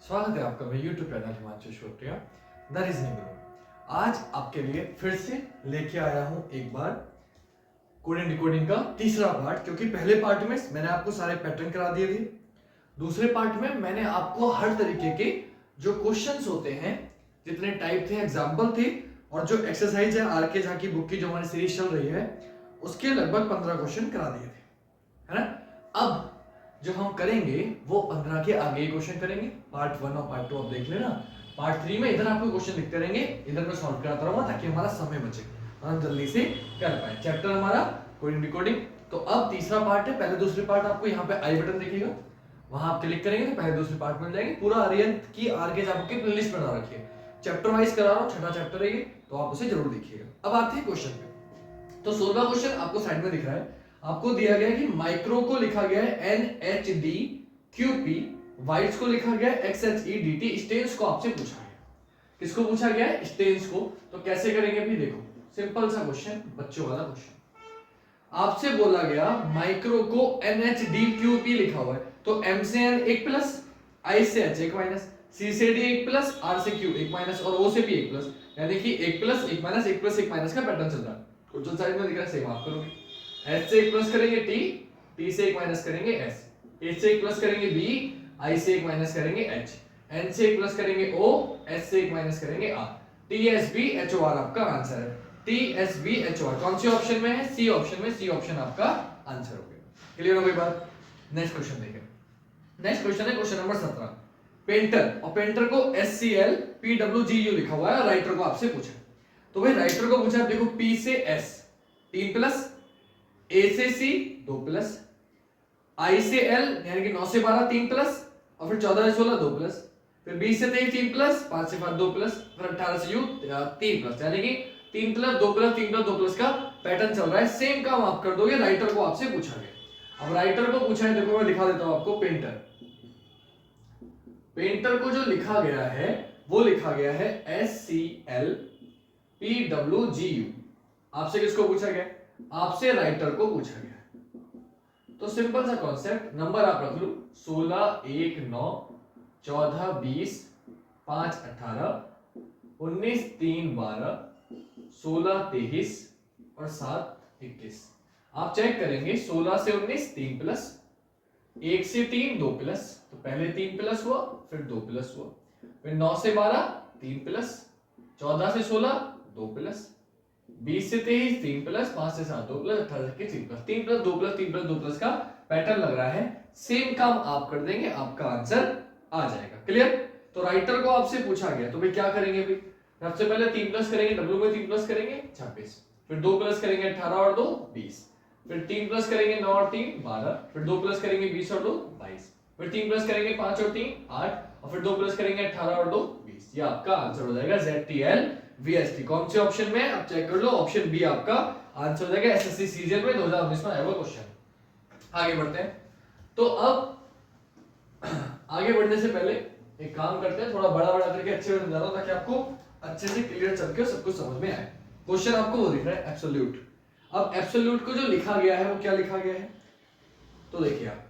स्वागत है आपका मेरे YouTube channel Himanshu Shrotriya the reasoning guru. आज आपके लिए फिर से लेके आया हूं एक बार कोडिंग डिकोडिंग का तीसरा पार्ट, क्योंकि पहले पार्ट में मैंने आपको सारे पैटर्न करा दिए थे। दूसरे पार्ट में मैंने आपको हर तरीके के जो क्वेश्चंस होते हैं, जितने टाइप थे, एग्जाम्पल थे, और जो एक्सरसाइज है आर के झा की बुक की जो हमारी सीरीज चल रही है उसके लगभग 15 क्वेश्चन करा दिए थे, है ना। अब जो हम करेंगे वो 15 के आगे क्वेश्चन करेंगे। पार्ट 1 और पार्ट 2 आप देख लेना। पार्ट 3 में इधर आपको क्वेश्चन लिखते रहेंगे, इधर मैं सॉल्व कराता रहूंगा ताकि हमारा समय बचे, हम जल्दी से कर पाए। चैप्टर हमारा कोडिंग डिकोडिंग। तो अब तीसरा पार्ट है। पहले दूसरे पार्ट आपको यहाँ पे आई बटन दिखेगा, वहां आप क्लिक करेंगे तो पहले दूसरे पार्ट मिल जाएंगे। पूरा आर्यन की आर के आपकी प्लेलिस्ट बना रखी है, चैप्टर वाइज करा रहा हूँ, छठा चैप्टर है ये, तो आप उसे जरूर देखिएगा। अब आते हैं क्वेश्चन पे। तो 16वां क्वेश्चन आपको साइड में दिख रहा है। आपको दिया गया है कि माइक्रो को लिखा गया है NHDQP, वाइट्स को लिखा गया है XHEDT, स्टेन्स को आपसे पूछा गया। किसको पूछा गया है? स्टेन्स को। तो कैसे करेंगे भी देखो, सिंपल सा क्वेश्चन, बच्चों वाला क्वेश्चन। आपसे बोला गया माइक्रो को NHDQP लिखा हुआ है, तो M से N 1 प्लस, I से H 1 माइनस, C से D 1 प्लस, R से Q 1 माइनस और O से P 1 प्लस, यानी कि 1 प्लस 1 माइनस 1 प्लस 1 माइनस का पैटर्न चल रहा है। क्वेश्चन साइड में दिख रहा है, सेम आप करोगे। H से 1 प्लस करेंगे T, T से 1 माइनस करेंगे S, H से 1 प्लस करेंगे B, I से 1 माइनस करेंगे H, N से 1 प्लस करेंगे O, S से 1 माइनस करेंगे R। TSBHOR आपका आंसर है। TSBHOR कौन से ऑप्शन में है? सी ऑप्शन में। सी ऑप्शन आपका आंसर हो गया। क्लियर हो गई बात? नेक्स्ट क्वेश्चन देखें। नेक्स्ट क्वेश्चन है क्वेश्चन नंबर 17। पेंटर, और पेंटर को SCLPWGU लिखा हुआ है, राइटर को आपसे पूछा। तो भाई राइटर को पूछा, देखो P से S 3 प्लस, A से C 2 प्लस, I से L यानी कि 9 से 12 3 प्लस, और फिर 14 से 16 2 प्लस, फिर 20 से 23 3 प्लस, 5 से 5 2 प्लस, फिर 18 से U 3 प्लस, यानी कि 3 प्लस 2 प्लस 3 प्लस 2 प्लस का पैटर्न चल रहा है। सेम काम आप कर दोगे, राइटर को आपसे पूछा गया। अब राइटर को पूछा है, देखो मैं दिखा देता हूं आपको। पेंटर, पेंटर को जो लिखा गया है वो लिखा गया है SCLPWGU। आपसे किसको पूछा गया? आपसे राइटर को पूछा गया। तो सिंपल सा कॉन्सेप्ट, नंबर आप रख लो 16 1 9 14 20 5 18 19 3 12 16 23 और 7 21। आप चेक करेंगे 16 से 19 3 प्लस, 1 से 3 2 प्लस, तो पहले 3 प्लस हुआ फिर 2 प्लस हुआ, फिर 9 से 12 3 प्लस, 14 से 16 2 प्लस, 20 से 23 3 प्लस, 5 से 7 2 प्लस, 18 से 3 plus, 3 plus 2 plus 3 plus 2 plus का पैटर्न लग रहा है। सेम काम आप कर देंगे, आपका आंसर आ जाएगा। क्लियर? तो राइटर को आपसे पूछा गया, तो भाई क्या करेंगे? भाई सबसे पहले 3 प्लस करेंगे, W में 3 प्लस करेंगे 26, फिर 2 प्लस करेंगे 18 और 2 20, फिर 3 प्लस करेंगे 9 और 3 12, फिर 2 प्लस करेंगे 20 और 2 22, फिर 3 प्लस करेंगे 5 और 3 8, और फिर 2 प्लस करेंगे 18 और 2 20। ये आपका आंसर हो जाएगा ZTLVST। कौन से ऑप्शन में? आप चेक कर लो, ऑप्शन बी आपका आंसर हो जाएगा। SSC सीजन में 2019 में आया हुआ क्वेश्चन। आगे बढ़ते हैं। तो अब आगे बढ़ने से पहले एक काम करते हैं, थोड़ा बड़ा बड़ा करके अच्छे से समझा रहा हूं ताकि आपको अच्छे से क्लियर चल के सब कुछ समझ में आए। क्वेश्चन आपको वो दिख रहा है एब्सोल्यूट। अब एब्सोल्यूट को जो लिखा गया है वो क्या लिखा गया है? तो देखिए आप,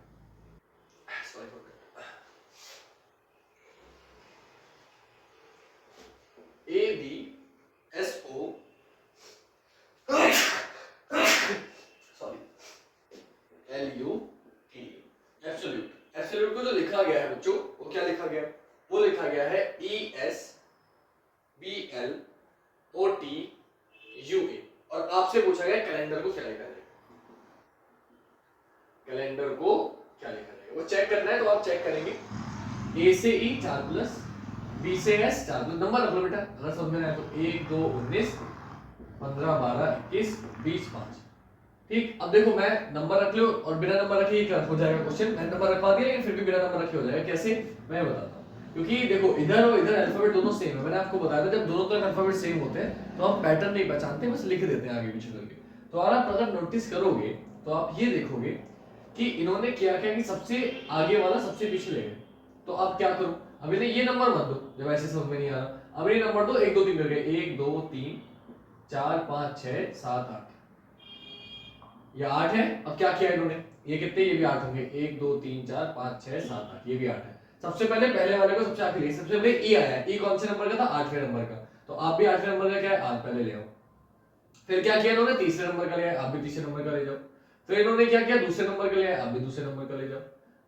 ABSO LUT एब्सोल्यूट। एब्सोल्यूट को जो लिखा गया है बच्चों, वो क्या लिखा गया? वो लिखा गया है ESBLOTUA। और आपसे पूछा गया कैलेंडर को क्या लिखा जाएगा? कैलेंडर को क्या लिखा जाएगा वो चेक करना है। तो आप चेक करेंगे A से E 4 प्लस, B से S 4 प्लस, नंबर रख लो बेटा अगर समझ में आए तो। 1 2 19 15 12 21 20 5। ठीक, अब देखो मैं नंबर रख लो और बिना नंबर रखे क्या हो जाएगा क्वेश्चन। मैंने नंबर रखवा दिया लेकिन फिर भी बिना नंबर रखे हो जाएगा। कैसे? मैं बताता हूँ। क्योंकि देखो इधर और इधर अल्फाबेट दोनों सेम है। मैंने आपको बताया था जब दोनों तरफ अल्फाबेट सेम होते हैं तो हम पैटर्न नहीं पहचानते, बस लिख देते हैं आगे पीछे करके। तो आप अगर नोटिस करोगे तो आप ये देखोगे कि इन्होंने क्या किया कि सबसे आगे वाला सबसे पीछे ले गए। तो आप क्या करो, अभी ने ये नंबर मत दो जब ऐसे समझ में नहीं आ रहा। अब ये नंबर दो 1 2 3 करके, 1 2 3 4 5 6 7 8, ये 8 है। अब क्या किया इन्होंने, ये कितने? ये भी 8 होंगे। 1 2 3 4 5 6 7 8, ये भी 8 है। सबसे पहले पहले वाले को सबसे आखिरी, सबसे पहले ई आया है, ई कौन से नंबर का था, 8वें नंबर का, तो आप भी 8वें नंबर का क्या है, आज पहले ले आओ। फिर क्या किया इन्होंने, तीसरे नंबर का लिया, आप भी तीसरे नंबर का ले जाओ। फिर इन्होंने क्या किया, दूसरे नंबर का लिया, आप भी दूसरे नंबर का ले जाओ।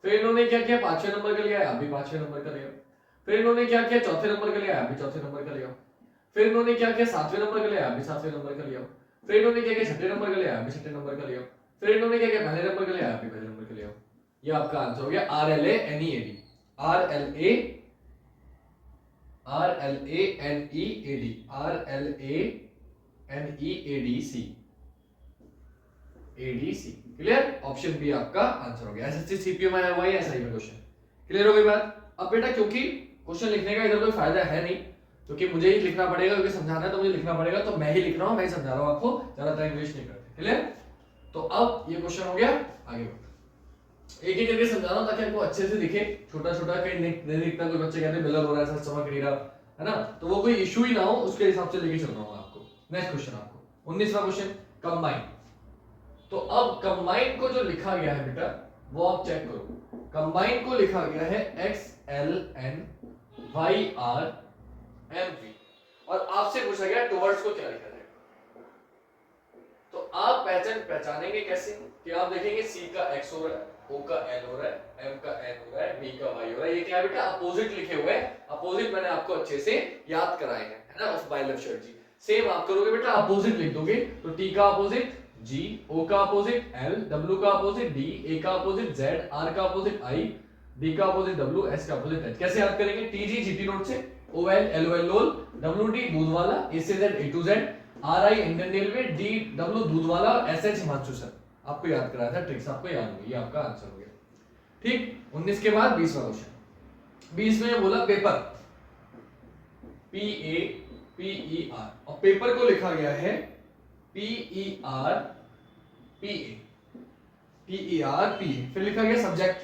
फिर इन्होंने क्या किया, 5वें नंबर का लिया, आप भी 5वें नंबर का ले आओ। फिर इन्होंने क्या किया, चौथे नंबर का लिया, आप भी चौथे नंबर का ले आओ। फिर इन्होंने क्या किया, 7वें नंबर का लिया, आप भी 7वें नंबर का ले आओ। फिर इन्होंने क्या किया, 6ठे नंबर का लिया, आप भी 6ठे नंबर का ले आओ। फिर इन्होंने क्या किया, पहले नंबर का लिया, आप भी पहले नंबर का ले आओ। ये आपका आंसर हो गया RLANEAD, RLANEADC, ADC। Clear, option B आपका आंसर हो गया। एसएससी सीपीयू में आया हुआ है ऐसा ही क्वेश्चन। क्लियर हो गई बात। अब बेटा क्योंकि क्वेश्चन लिखने का इधर कोई फायदा है नहीं, क्योंकि मुझे ही लिखना पड़ेगा, क्योंकि समझाना है तो मुझे लिखना पड़ेगा, तो मैं ही लिख रहा हूं, मैं ही समझा रहा हूं आपको, ज्यादा इंग्लिश नहीं करते। क्लियर, तो अब ये क्वेश्चन हो गया, आगे बढ़ो। एक एक करके समझा रहा हूं ताकि आपको अच्छे से दिखे, छोटा छोटा कहीं नहीं दिखता, कोई बच्चे कहते हैं ब्लर हो रहा है, सर चमक नहीं रहा है ना, तो वो कोई इशू ही ना हो, उसके हिसाब से लेके चल रहा हूं आपको। नेक्स्ट क्वेश्चन आपको 19वां क्वेश्चन, कंबाइन। तो अब कंबाइन को जो लिखा गया है बेटा वो आप चेक करो। कंबाइन को लिखा गया है XLNYRMV, और आपसे पूछा गया टुवर्ड्स को क्या लिखा जाएगा। तो आप पहचानेंगे कैसे कि आप देखेंगे C का X हो रहा है, O का L हो रहा है, M का N हो रहा है, B का Y हो रहा है। ये क्या है बेटा, अपोजिट लिखे हुए हैं। अपोजिट मैंने आपको अच्छे से याद कराए हैं, है ना, ऑफ बायलेट शर्ट जी। सेम आप करोगे बेटा, अपोजिट लिख दोगे, तो T का अपोजिट G, O का अपोजिट L, W का अपोजिट D, A का अपोजिट Z, R का अपोजिट I, D का अपोजिट W, S का अपोजिट H। कैसे याद करेंगे, TG GT नोट से, OL LOL लोल, WD दूध वाला, A से Z A to Z, RI Indian railway, DW दूध वाला, SH हिमांशु सर। आपको याद कराया था, ट्रिक्स आपको याद होगी, ये आपका आंसर हो गया। ठीक, 19 के बाद 20वां क्वेश्चन। 20 में बोला पेपर, PAPER, और पेपर को लिखा गया है PERPA, फिर लिखा गया सब्जेक्ट,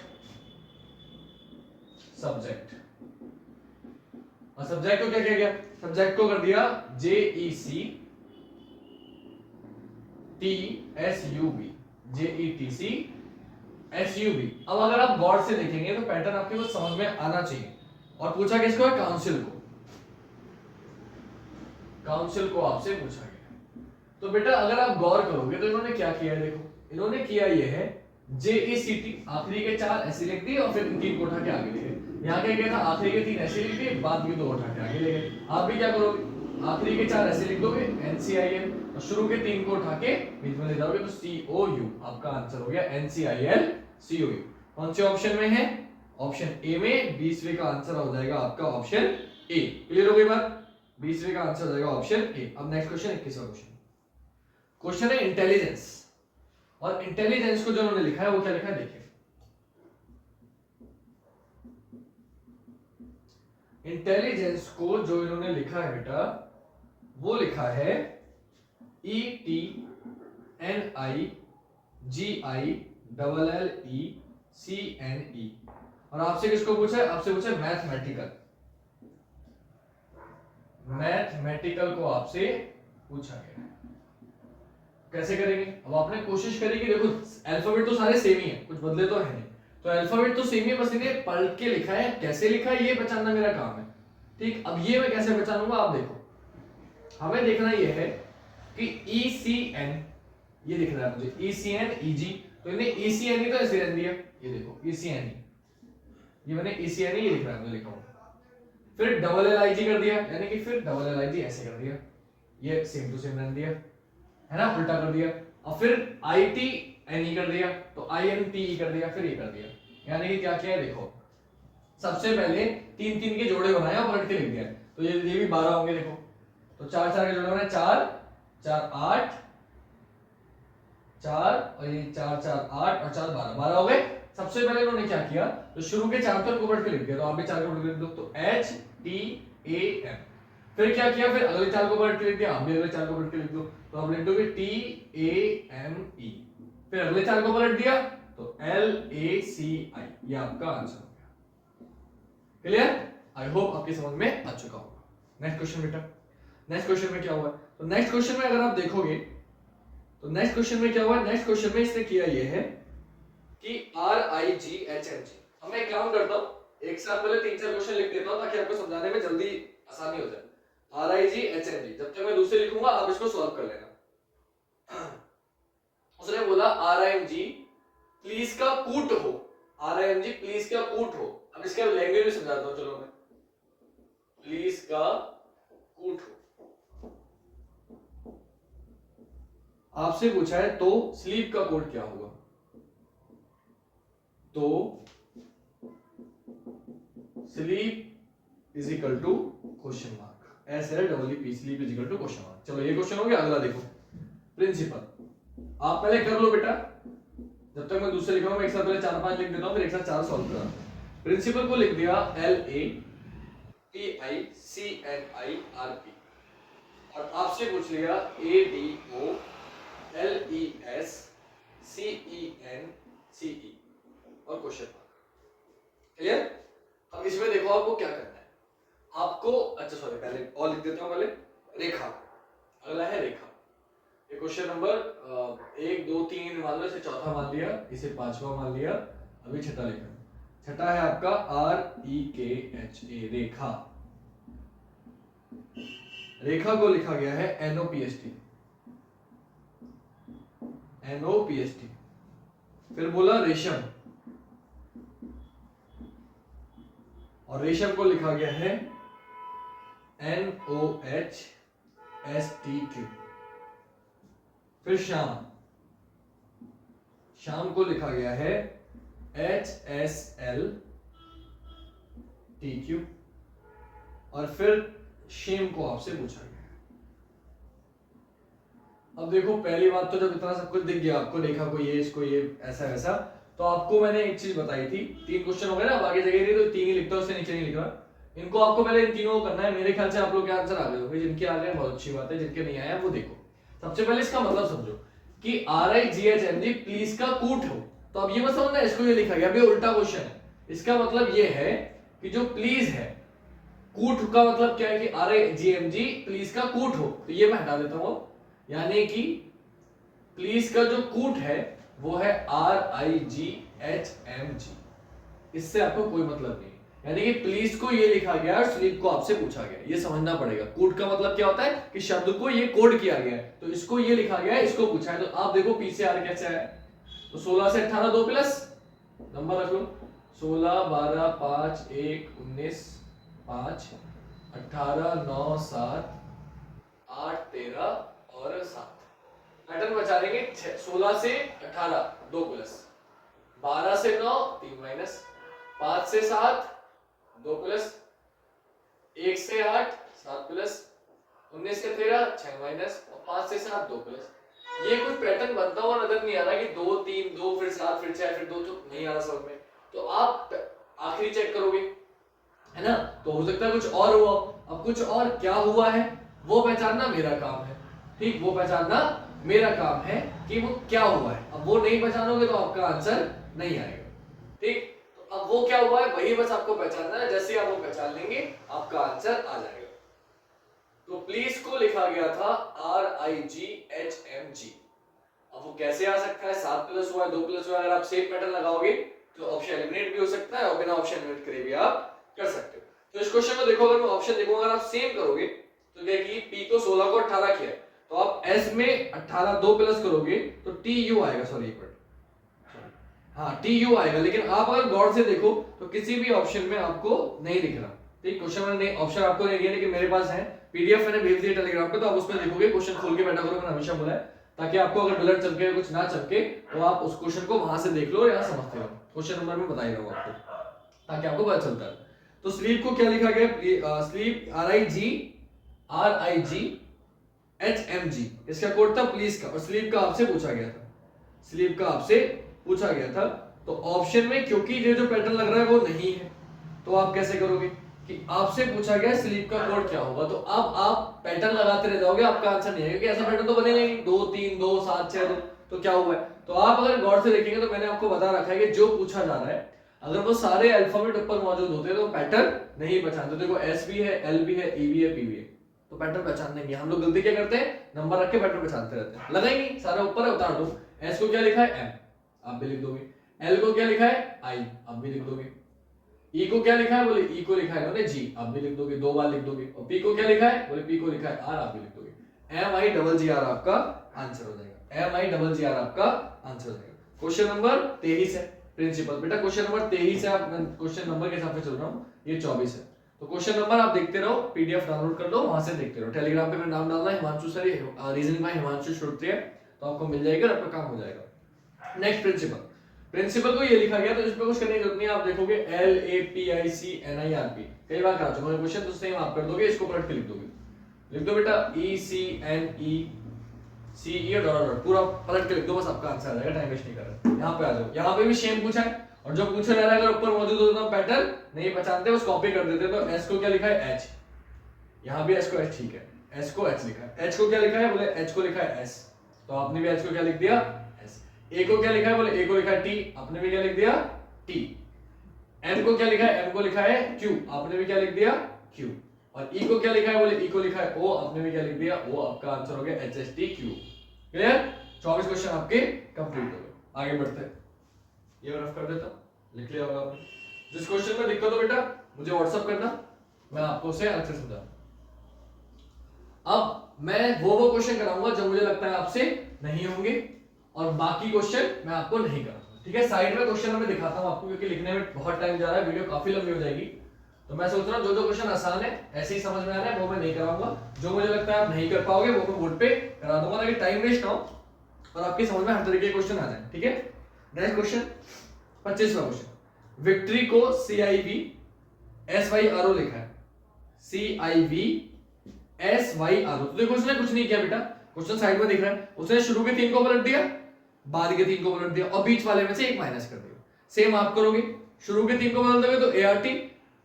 और सब्जेक्ट को क्या किया गया, सब्जेक्ट को कर दिया JECTSUB। अब अगर आप गौर से देखेंगे तो पैटर्न आपके को समझ में आना चाहिए। और पूछा किसको है, काउंसिल को आपसे पूछा गया। तो बेटा अगर आप गौर करोगे तो इन्होंने क्या किया है, देखो इन्होंने किया ये है JECT, आखिरी के 4 ऐसे लिख दिए और फिर 3 को उठा के आगे ले गए। यहाँ क्या किया था, आखिरी के 3 ऐसे लिख दिए, बाद के 2 उठा के आगे ले गए। आप भी क्या करोगे, आखिरी के 4 ऐसे लिख दोगे NCIL, और शुरू के 3 को उठा के बीच में ले जाओगे, तो COU आपका आंसर हो गया, NCIL COU। कौन से ऑप्शन में है, ऑप्शन ए में 20वें का आंसर हो जाएगा आपका ऑप्शन ए। क्लियर हो गई बात, 20वें का आंसर हो जाएगा ऑप्शन ए। अब नेक्स्ट क्वेश्चन 21वां क्वेश्चन है इंटेलिजेंस, और इंटेलिजेंस को जो उन्होंने लिखा है वो क्या लिखा है, देखिए इंटेलिजेंस को जो इन्होंने लिखा है बेटा वो लिखा है ETNIGILLECNE, और आपसे किसको पूछा है, आपसे पूछा है मैथमेटिकल को आपसे पूछा गया है। कैसे करेंगे, अब आपने कोशिश करी कि देखो अल्फाबेट तो सारे सेम ही है, कुछ बदले तो है नहीं, तो अल्फाबेट तो सेम ही है, बस इन्हें पलट के लिखा है, कैसे लिखा है ये पहचानना मेरा काम है। ठीक, अब ये मैं कैसे पहचानूंगा, आप देखो हमें देखना ये है कि ECN ये दिख रहा है मुझे, ECN EG, तो इन्हें ECN ही तो ऐसे रहने दिया, ये देखो ECN, ये मैंने ECN ही लिख रहा है, मुझे लिखा हुआ, फिर LLIG कर दिया, यानी कि फिर LLIG ऐसे कर दिया, ये सेम टू सेम रहने दिया, है ना, उल्टा कर दिया, और फिर ITNE कर दिया, तो INTE कर दिया, फिर ये कर दिया, यानी कि क्या किया है, देखो सबसे पहले 3 के जोड़े बनाए और पलट के लिख दिया, तो ये भी 12 होंगे, देखो तो 4 के जोड़े बनाए, 4 4 8 4, और ये 4 4 8 और 4 12 हो गए। सबसे पहले उन्होंने क्या किया, तो शुरू के 4 को पलट के लिख दिया, तो आप भी 4 को पलट के लिख दो, तो HTAM, फिर क्या किया, फिर अगले 4 को पलट के लिख दिया, आप भी अगले 4 को पलट के लिख दो, तो आप लिख दोगे TAME, फिर अगले 4 को पलट दिया, तो LACI, ये आपका आंसर हो गया। क्लियर, आई होप आपकी समझ में आ चुका होगा। नेक्स्ट क्वेश्चन बेटा, नेक्स्ट क्वेश्चन में क्या हुआ, तो नेक्स्ट क्वेश्चन में अगर आप देखोगे तो नेक्स्ट क्वेश्चन में क्या हुआ, नेक्स्ट क्वेश्चन में इसने किया ये है कि RIGHMG, अब मैं एक काम करता हूं, एक साथ पहले 3-4 क्वेश्चन लिख देता हूं ताकि आपको समझाने में जल्दी आसानी हो जाए। RIGHMG, जब तक मैं दूसरे लिखूंगा आप इसको सॉल्व कर लेना। उसने बोला RIMG प्लीज का कूट हो, RIMG प्लीज का कूट हो। अब इसका लैंग्वेज भी समझाता हूं, चलो मैं, प्लीज का कूट हो। आपसे पूछा है तो स्लीप का कोड क्या होगा? तो sleep is equal to question mark, SLEEP, sleep is equal to question mark. चलो ये क्वेश्चन हो गया। अगला देखो, प्रिंसिपल। आप पहले कर लो बेटा, जब तक मैं दूसरे लिख रहा हूं, मैं एक साथ पहले 4-5 लिख देता हूं, फिर एक साथ 4 सॉल्व करा। प्रिंसिपल को लिख दिया LAPICNIRP, और आपसे पूछ लिया ADOLESCENCE और क्वेश्चन मार्क। क्लियर? अब इसमें देखो आपको क्या करना है। आपको, अच्छा सॉरी, पहले और लिख देता हूं, पहले रेखा। अगला है रेखा। ये क्वेश्चन नंबर 1 2 3 मान लो, इसे चौथा मान लिया, इसे पांचवा मान लिया, अभी छठा लिखा। छठा है आपका REKHA, रेखा। रेखा को लिखा गया है NOPST, NOPST। फिर बोला रेशम, और रेशम को लिखा गया है NOHSTQ। फिर शाम, शाम को लिखा गया है HSLTQ, और फिर शेम को आपसे पूछा गया। अब देखो, पहली बात तो जब इतना सब कुछ दिख गया आपको, रेखा को ये, इसको ये, ऐसा वैसा, तो आपको मैंने एक चीज बताई थी। 3 क्वेश्चन हो गए ना, बाकी जगह नहीं, तो 3 ही लिखता हूं, उससे नीचे नहीं लिख रहा। इनको आपको पहले इन तीनों को करना है। मेरे ख्याल से आप लोग के आंसर आ गए होंगे, जिनके आ गए बहुत अच्छी बात है, जिनके नहीं आया वो देखो। सबसे पहले इसका मतलब समझो कि RIGHMG प्लीज का कूट हो, तो अब ये मत समझना इसको ये लिखा गया, अभी उल्टा क्वेश्चन है। इसका मतलब ये है कि जो प्लीज है, कूट का मतलब क्या है कि RIGMG प्लीज का कूट हो, तो ये मैं हटा देता हूं। यानी कि प्लीज का जो कूट है वो है RIGHMG, इससे आपको कोई मतलब नहीं। यानी कि प्लीज को ये लिखा गया और स्लीप को आपसे पूछा गया, ये समझना पड़ेगा। कोड का मतलब क्या होता है कि शब्द को ये कोड किया गया है, तो इसको ये लिखा गया है, इसको पूछा है। तो आप देखो पी से आर कैसे है, तो 16 से 18 2 प्लस नंबर रख लो, 16 12 5 1 19 5 18 9 7 8 13 और 7। पैटर्न बचा लेंगे 16 से 18 2 प्लस, 12 से 9 3 माइनस, 5 से 7 2 प्लस, 1 से 8 7 प्लस, 19 से 13 6 माइनस, और 5 से 7 2 प्लस। ये कुछ पैटर्न बनता हुआ नजर नहीं आ रहा कि 2 3 2 फिर 7 फिर 6 फिर 2, तो नहीं आ रहा समझ में। तो आप आखिरी चेक करोगे, है ना, तो हो सकता है कुछ और हुआ। अब कुछ और क्या हुआ है वो पहचानना मेरा काम है, ठीक, वो पहचानना मेरा काम है कि वो क्या हुआ है। अब वो नहीं पहचानोगे तो आपका आंसर नहीं आएगा, ठीक। तो अब वो क्या हुआ है वही बस आपको पहचानना है, जैसे आप वो पहचान लेंगे आपका आंसर आ जाएगा। तो प्लीज को लिखा गया था RIGHMG। अब वो कैसे आ सकता है, 7 प्लस हुआ है 2 प्लस हुआ है, अगर आप सेम पैटर्न लगाओगे तो ऑप्शन एलिमिनेट भी हो सकता है और बिना ऑप्शन एलिमिनेट करे भी आप कर सकते हो। तो इस क्वेश्चन में देखो, अगर मैं ऑप्शन देखूंगा, अगर आप सेम करोगे तो देखिए P को 16 को 18 किया है, तो आप S में 18 2 प्लस करोगे तो TU आएगा, सॉरी एक मिनट, हाँ TU आएगा। लेकिन आप अगर गौर से देखो तो किसी भी ऑप्शन में आपको नहीं दिख रहा, ठीक, क्वेश्चन में नहीं, ऑप्शन आपको नहीं दिया, लेकिन मेरे पास है PDF मैंने भेज दिया टेलीग्राम पे, तो आप उसमें देखोगे। क्वेश्चन खोल के बैठा करो, मैंने हमेशा बोला है, ताकि आपको अगर डलर चमके कुछ ना चमके तो आप उस क्वेश्चन को वहां से देख लो और यहाँ समझते रहो। क्वेश्चन नंबर में बता ही रहा हूँ आपको, ताकि आपको पता चलता है। तो स्लीप को क्या लिखा गया, स्लीप RIGHMG, इसका कोड था प्लीज का, और स्लीप का आपसे पूछा गया था, स्लीप का आपसे पूछा गया था। तो ऑप्शन में क्योंकि ये जो पैटर्न लग रहा है वो नहीं है, तो आप कैसे करोगे कि आपसे पूछा गया स्लीप का कोड क्या होगा, तो अब आप पैटर्न लगाते रह जाओगे, आपका आंसर नहीं आएगा, क्योंकि ऐसा पैटर्न तो बनेगा नहीं, 2 3 2 7 6 2, तो क्या हुआ है। तो आप अगर गौर से देखेंगे तो मैंने आपको बता रखा है कि जो पूछा जा रहा है अगर वो सारे अल्फाबेट ऊपर मौजूद होते हैं तो पैटर्न नहीं पहचानते। देखो S भी है, L भी है, E भी है, P भी है, तो पैटर्न पहचान नहीं। हम लोग गलती क्या करते हैं, नंबर रख के पैटर्न पहचानते रहते हैं। लगाएंगे सारा ऊपर है, उतार दो। S को क्या लिखा है M, आप भी लिख दोगे। L को क्या लिखा है I, आप भी लिख दोगे। ई को क्या लिखा है, बोले ई को लिखा है इन्होंने जी, आप भी लिख दोगे, 2 बार लिख दोगे। और पी को क्या लिखा है, बोले पी को लिखा है आर, आप भी लिख दोगे। M I double G R आपका आंसर हो जाएगा। M I double G R आपका आंसर हो जाएगा। क्वेश्चन नंबर 23 है प्रिंसिपल। बेटा क्वेश्चन नंबर 23 है, आप क्वेश्चन नंबर के हिसाब से चल रहा हूँ, ये 24 है। तो क्वेश्चन नंबर आप देखते रहो, पीडीएफ डाउनलोड कर लो, वहां से देखते रहो। टेलीग्राम पे मेरा नाम डालना है Himanshu sir, reasoning by Himanshu Shrotriya, तो आपको मिल जाएगा, आपका काम हो जाएगा। नेक्स्ट प्रिंसिपल, प्रिंसिपल को ये लिखा गया तो इसमें कुछ करने की जरूरत नहीं है। आप देखोगे L A P I C N I R P, कई बार करा चुका हूं क्वेश्चन, तो सेम आप कर दोगे, इसको पलट के लिख दोगे। लिख दो बेटा ई सी एन ई सी ई डॉट डॉट, पूरा पलट के लिख दो, बस आपका आंसर आ जाएगा, टाइम वेस्ट नहीं कर रहा। यहाँ पे आ जाओ, यहाँ पे भी सेम पूछा है, और जो पूछा जा रहा है अगर ऊपर मौजूद होता है पैटर्न नहीं पहचानते बस कॉपी कर देते। तो एस को क्या लिखा है एच, यहाँ भी एच को एच, ठीक है, एच को एच लिखा है। एच को क्या लिखा है, बोले एच को लिखा है एस, तो आपने भी एच को क्या लिख दिया एस। ए को क्या लिखा है, बोले ए को लिखा है टी, आपने भी क्या लिख दिया टी। एम को क्या लिखा है, एम को लिखा है क्यू, आपने भी क्या लिख दिया क्यू। और ई को क्या लिखा है, बोले ई को लिखा है ओ, आपने भी क्या लिख दिया ओ, आपका आंसर हो गया H S T Q. Clear, 24 question आपके कंप्लीट हो गए। आगे बढ़ते हैं, ये रफ कर देता हूं, लिख लिया होगा आपने। जिस क्वेश्चन में दिक्कत हो बेटा मुझे व्हाट्सएप करना, मैं आपको उसे अलग से समझाऊंगा। अब मैं वो क्वेश्चन कराऊंगा जो मुझे लगता है आपसे नहीं होंगे, और बाकी क्वेश्चन मैं आपको नहीं कराऊंगा, ठीक है। साइड में क्वेश्चन मैं दिखाता हूं आपको, क्योंकि लिखने में बहुत टाइम जा रहा है, वीडियो काफी लंबी हो जाएगी। तो मैं सोच रहा हूं जो क्वेश्चन आसान है, ऐसे ही समझ में आ रहा है, वो मैं नहीं कराऊंगा। जो मुझे लगता है आप नहीं कर पाओगे वो मैं बोर्ड पे करा दूंगा, ताकि टाइम वेस्ट ना हो और आपकी समझ में हर तरीके के क्वेश्चन आ जाए, ठीक है। नेक्स्ट क्वेश्चन 25वां क्वेश्चन, विक्ट्री को CIV SYRO लिखा है, CIV SYRO। तो देखो उसने कुछ नहीं किया बेटा, क्वेश्चन साइड में दिख रहा है, उसने शुरू के 3 को पलट दिया, बाद के 3 को पलट दिया, और बीच वाले में से 1 माइनस कर दिया। सेम आप करोगे, शुरू के 3 को बदल दोगे तो ART,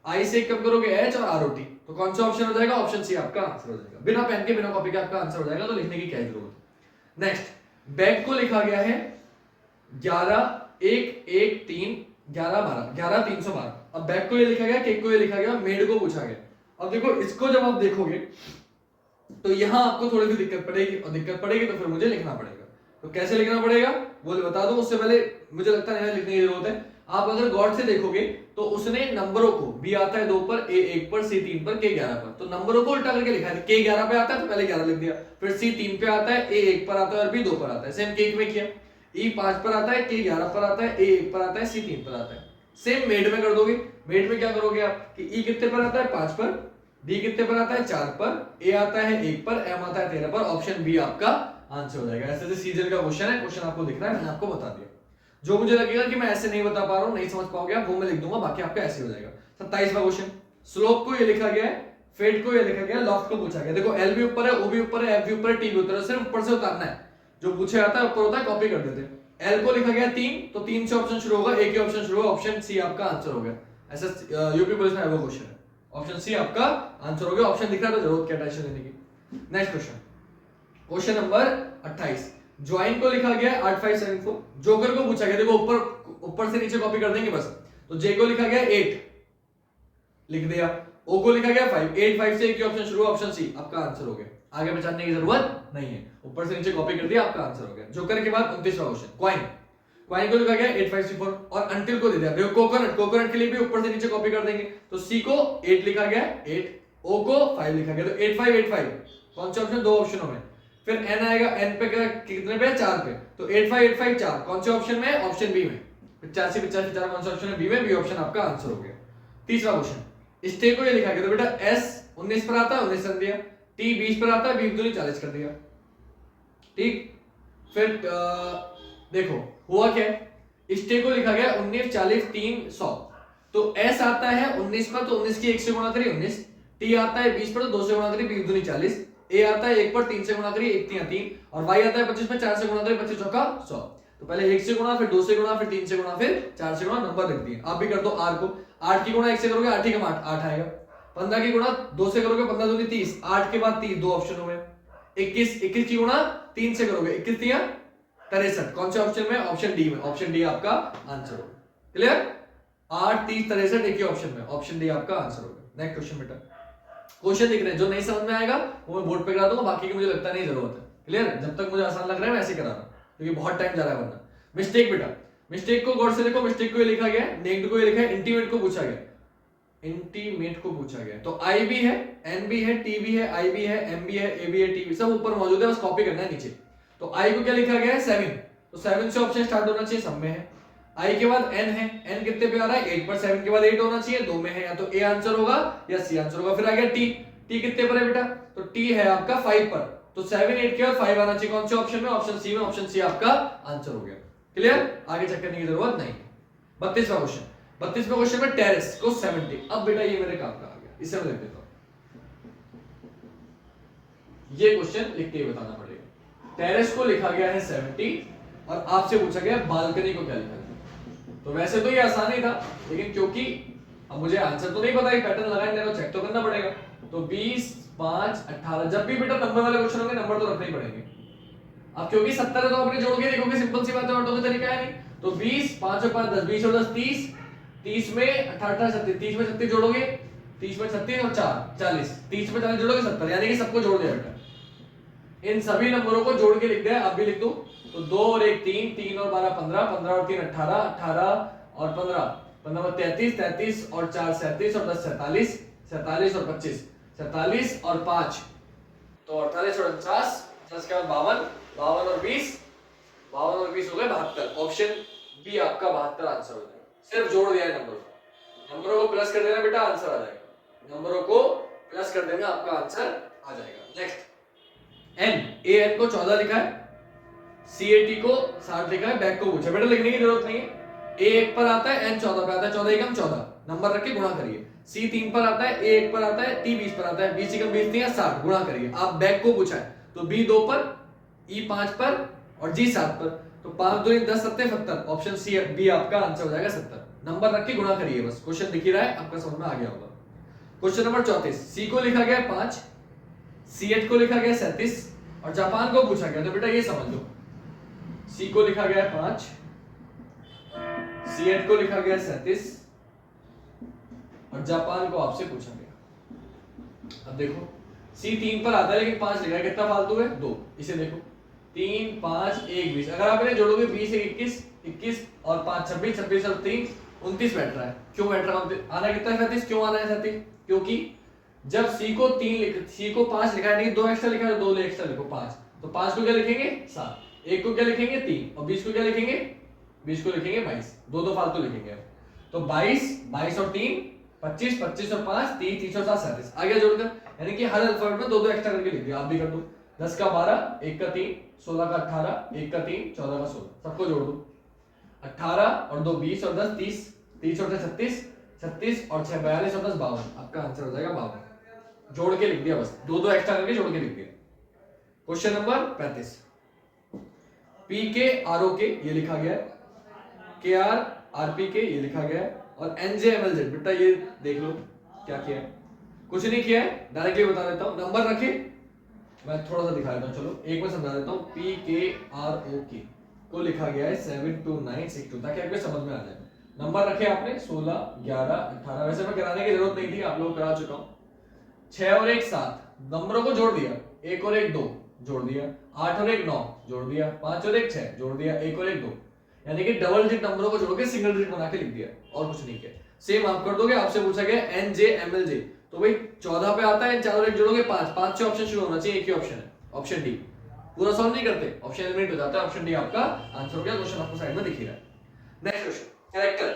I से 1 कम करोगे H और ROT, तो कौन सा ऑप्शन हो जाएगा, ऑप्शन सी आपका आंसर हो जाएगा। बिना पेन के बिना कॉपी के आपका आंसर हो जाएगा, तो लिखने की क्या जरूरत है। नेक्स्ट, बैग को लिखा गया है 11 1 1 3 11 12 11 312। अब बैग को ये लिखा गया, केक को ये लिखा गया, मेड को पूछा गया। अब देखो इसको जब आप देखोगे तो यहां आपको थोड़ी सी दिक्कत पड़ेगी, और दिक्कत पड़ेगी तो फिर मुझे लिखना पड़ेगा। तो कैसे लिखना पड़ेगा वो बता दूं, उससे पहले मुझे लगता नहीं लिखने की जरूरत है। आप अगर गौर से देखोगे तो उसने नंबरों को, बी आता है 2 पर, ए 1 पर, सी 3 पर, के 11 पर, तो नंबरों को उल्टा करके लिखा है। के 11 पे आता है तो पहले 11 लिख दिया, फिर सी 3 पे आता है, ए 1 पर आता है और बी 2 पर आता है। सेम केक में किया, ई 5 पर आता है, के 11 पर आता है, ए 1 पर आता है, सी 3 पर आता है। सेम मेड में कर दोगे। मेड में क्या करोगे आप कि ई कितने पर आता है 5 पर, डी कितने पर आता है 4 पर, ए आता है 1 पर, एम आता है 13 पर, ऑप्शन बी आपका आंसर हो जाएगा। ऐसे सीजन का क्वेश्चन है, क्वेश्चन आपको दिख रहा है, मैंने आपको बता दिया। जो मुझे लगेगा कि मैं ऐसे नहीं बता पा रहा हूं, नहीं समझ पाओगे आप, वो मैं लिख दूंगा, बाकी आपका ऐसे हो जाएगा। 27वां क्वेश्चन, स्लोप को ये लिखा गया है, फेड को ये लिखा गया है, लॉफ्ट को पूछा गया। देखो एल भी ऊपर है, ओ भी ऊपर है, एफ भी ऊपर है, टी भी ऊपर है, सिर्फ ऊपर से उतारना है। जो पूछे जाता है ऊपर होता है, कॉपी कर देते हैं। एल को लिखा गया 3, तो 3 से ऑप्शन शुरू होगा, ए के ऑप्शन शुरू होगा, ऑप्शन सी आपका आंसर हो गया। ऐसा यूपी पुलिस में वो क्वेश्चन है, ऑप्शन सी आपका आंसर हो गया। ऑप्शन दिख रहा है तो जरूरत क्या टेंशन लेने की। Next question, question number 28, join को लिखा गया 8574, जोकर को पूछा गया। देखो ऊपर से नीचे कॉपी कर देंगे बस। तो जे को लिखा गया 8 लिख दिया, ओ को लिखा गया 5, 8 5 से एक ही ऑप्शन शुरू, ऑप्शन सी आपका आंसर हो गया। आगे पहचानने की जरूरत नहीं है, ऊपर से नीचे कॉपी कर दिया, आपका आंसर हो गया। जोकर के बाद 29वां क्वेश्चन, क्वाइन, क्वाइन को लिखा गया 8534 और अंटिल को दे दिया। देखो कोकोनट, कोकोनट के लिए भी ऊपर से नीचे कॉपी कर देंगे, तो सी को 8 लिखा गया 8, ओ को 5 लिखा गया, तो 8585 कौन सा ऑप्शन, 2 ऑप्शनों में। फिर एन आएगा, एन पे कितने पे, 4 पे, तो 8585 4 कौन से ऑप्शन में, ऑप्शन बी में। 85 85 4 कौन सा ऑप्शन है, बी में, बी ऑप्शन आपका आंसर हो गया। 30वां क्वेश्चन, स्टे को ये लिखा गया, तो बेटा एस 19 पर आता है 19 रख दिया, टी 20 पर आता है 20 दूनी 40 कर दिया, ठीक। फिर देखो हुआ क्या, स्टे को लिखा गया 19 40 3 100, तो एस आता है 19 पर, तो 19 की 1 से गुणा करिए 19, टी आता है 20 पर, तो 2 से गुणा करिए 20 दूनी 40, ए आता है 1 पर 3 से गुणा करिए 1 3 3, और वाई आता है 25 पर 4 से गुणा करिए 25 चौका 100। तो पहले 1 से गुणा, फिर 2 से गुणा, फिर 3 से गुणा, फिर 4 से गुणा, नंबर लिख दिए। आप भी कर दो आर को, 8 की गुणा 1 से करोगे 8 ही कम 8 आएगा, 15 की गुणा 2 से करोगे 15 दूनी 30, 8 के बाद 30 2 ऑप्शनों में, 21 की गुणा 3 से करोगे 21 3 63, कौन से ऑप्शन में, ऑप्शन डी में, ऑप्शन डी आपका आंसर होगा। क्लियर, 8 30 63 एक ही ऑप्शन में, ऑप्शन डी आपका आंसर होगा। नेक्स्ट क्वेश्चन बेटा, क्वेश्चन दिख रहे हैं, जो नहीं समझ में आएगा वो मैं बोर्ड पे करा दूंगा, बाकी की मुझे लगता नहीं जरूरत है। क्लियर, जब तक मुझे आसान लग रहा है मैं ऐसे करा रहा हूं, क्योंकि बहुत टाइम जा रहा है वरना। मिस्टेक बेटा, मिस्टेक को गौर से देखो, मिस्टेक को ये लिखा गया, नेक्ड को ये लिखा है, इंटीमेट को पूछा गया। इंटीमेट को पूछा गया है। तो आई भी है, एन भी है, टी भी है, आई भी है, एम भी है, ए भी है, टी भी, सब ऊपर मौजूद है, बस कॉपी करना है नीचे। तो आई को क्या लिखा गया है 7, तो 7 से ऑप्शन स्टार्ट होना चाहिए, सब में है। आई के बाद एन है, एन कितने पे आ रहा है 8 पर, 7 के बाद 8 होना चाहिए, 2 में है, या तो ए आंसर होगा या सी आंसर होगा। फिर आ गया टी, टी कितने पर है बेटा, तो टी है आपका 5 पर, तो 7 8 के बाद 5 आना चाहिए, कौन से ऑप्शन में, ऑप्शन सी में, ऑप्शन सी आपका आंसर हो गया। क्लियर, आगे चेक करने की जरूरत नहीं। 32वां क्वेश्चन, 32वें क्वेश्चन में टेरेस को 70, अब बेटा ये मेरे काम का आ गया, इसे मैं लिख देता हूं, ये क्वेश्चन लिख के ही बताना पड़ेगा। टेरेस को लिखा गया है 70 और आपसे पूछा गया बालकनी को क्या लिखा गया। तो वैसे तो ये आसान ही था, लेकिन क्योंकि अब मुझे आंसर तो नहीं पता, ये पैटर्न लगाएंगे तो चेक तो करना पड़ेगा। तो 20 5 18, जब भी बेटा नंबर वाले क्वेश्चन होंगे नंबर तो रखने ही पड़ेंगे। अब क्योंकि 70 है तो आपने जोड़ के देखोगे, सिंपल सी बात है, ऑटो का तरीका है नहीं। तो 20 5 और 5 10, 20 और 10 30, 30 में 18 36, 30 में 36 जोड़ोगे, 30 में 36 और 4 40, 30 में 40 जोड़ोगे 70, यानी कि सबको जोड़ दिया बेटा। इन सभी नंबरों को जोड़ के लिख दिया, आप भी लिख दो। तो 2 और 1 3, 3 और 12 15, 15 और 3 18, 18 और 15, 15 और 33, 33 और 4 37 और 10 47, 47 और 25, 47 और 5 तो 48 और 49, 10 के बाद 52, 52 और 20, 52 और 20 हो गए 72। ऑप्शन बी आपका 72 आंसर हो जाएगा। सिर्फ जोड़ दिया है नंबरों को प्लस कर देना बेटा, आंसर आ जाएगा। नंबरों को प्लस कर देना, आपका आंसर आ जाएगा। नेक्स्ट, एन, ए एन को 14 लिखा है, सी ए टी को 60 लिखा है, बैक को पूछा, बेटा लिखने की जरूरत नहीं है। ए 1 पर आता है, एन 14 पे आता है, 14 एकम 14, नंबर रख के गुणा करिए। सी 3 पर आता है, ए 1 पर आता है, टी 20 पर आता है, 20 एकम 20 है 60, गुणा करिए। आप बैक को पूछा है, तो बी 2 पर, ई 5 पर और जी 7 पर, तो 5 2 10 7 70, ऑप्शन सी बी आपका आंसर हो जाएगा 70। नंबर रख के गुणा करिए, बस क्वेश्चन दिख ही रहा है, आपका समझ में आ गया होगा। क्वेश्चन नंबर 34, सी को लिखा गया है 5, सी एच को लिखा गया है 37 और जापान को पूछा गया। तो बेटा ये समझ लो, सी को लिखा गया है 5, सी एच को लिखा गया है 37 और जापान को आपसे पूछा गया। अब देखो, सी 3 पर आता है लेकिन 5 लिखा है, कितना फालतू है 2, इसे देखो 3 5 1 20, अगर आप इन्हें जोड़ोगे 20 21 21 और 5 26, 26 और 3 29 बैठ रहा है। क्यों बैठ रहा है, आना कितना है 37, क्यों आना है 37, क्योंकि जब सी को 5 लिखा है, नहीं 2 एक्स्ट्रा लिखा है, 2 एक्स्ट्रा लिखो 5, तो 5 को क्या लिखेंगे 7, 1 को क्या लिखेंगे 3 और 20 को क्या लिखेंगे, 20 को लिखेंगे 22, दो फालतू लिखेंगे। तो 22 22 और 3 25, 25 और 5 30, 30 और 7 37, आ गया जोड़कर, यानी कि हर अल्फाबेट में 2 एक्स्ट्रा करके लिख दिया। आप भी कर दो, 10 का 12, 1 का 3, 16 का 18, 1 का 3, 14 का 16, सबको जोड़ दो। 18 और 2 20 और 10 30, 30 और 36 36 और 6 42 और 10 52, आपका आंसर हो जाएगा 52। जोड़ के लिख दिया, बस 2 एक्स्ट्रा करके जोड़ के लिख दिया। क्वेश्चन नंबर 35, पी के आर ओ के ये लिखा गया है, के आर आर पी के ये लिखा गया है और N J M L Z, बेटा ये देख लो क्या किया है, कुछ नहीं किया है, डायरेक्टली बता देता हूं। नंबर रखे, मैं थोड़ा सा दिखा देता हूं, चलो एक बार समझा देता हूं। पी के आर ओ के को लिखा गया है 72962, ताकि आपको समझ में आ जाए। नंबर रखे आपने 16 11 18, वैसे मैं कराने की जरूरत नहीं थी, आप लोग करा चुका हूं। 6 और 1 7, नंबरों को जोड़ दिया, 1 और 1 2 जोड़ दिया, 8 और 1 9 जोड़ दिया, 5 और 1 6 जोड़ दिया, 1 और 1 2, यानी कि डबल डिजिट नंबरों को जोड़ के सिंगल डिजिट बना के लिख दिया, और कुछ नहीं किया। सेम आप कर दोगे, आपसे पूछा गया N J M L J, तो भाई 14 पे आता है, 4 और 1 जोड़ोगे 5, 5 से ऑप्शन शुरू होना चाहिए, एक ही ऑप्शन है, ऑप्शन डी। पूरा सॉल्व नहीं करते, ऑप्शन एलिमिनेट हो जाता है, ऑप्शन डी आपका आंसर हो गया। क्वेश्चन आपको साइड में दिख ही रहा है। नेक्स्ट क्वेश्चन, कैरेक्टर,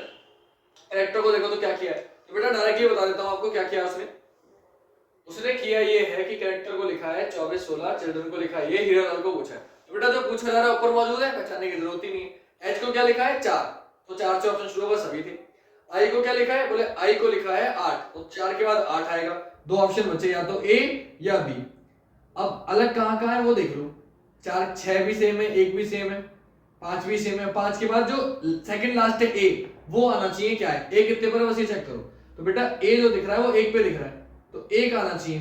कैरेक्टर को देखो तो क्या किया है, तो बेटा डायरेक्टली बता देता हूं आपको क्या किया उसने किया ये है कि कैरेक्टर को लिखा है 24 16, चिल्ड्रन को लिखा है ये, हीरालाल को पूछा है। तो बेटा जो पूछा जा रहा है ऊपर मौजूद है, पहचानने की जरूरत ही नहीं है। एच को क्या लिखा है 4, तो 4 से ऑप्शन शुरू होगा, सभी थे। आई को क्या लिखा है, बोले आई को लिखा है 8, तो 4 के बाद 8 आएगा, दो ऑप्शन बचे, या तो ए या बी। अब अलग कहां है वो देख लो, 4 6 भी सेम है, 1 भी सेम है, 5 भी सेम है, 5 के बाद जो सेकंड लास्ट है ए, वो आना चाहिए, क्या है ए कितने पर है बस ये चेक करो। तो बेटा ए जो दिख रहा है वो 1 पे दिख रहा है, तो 1 आना चाहिए,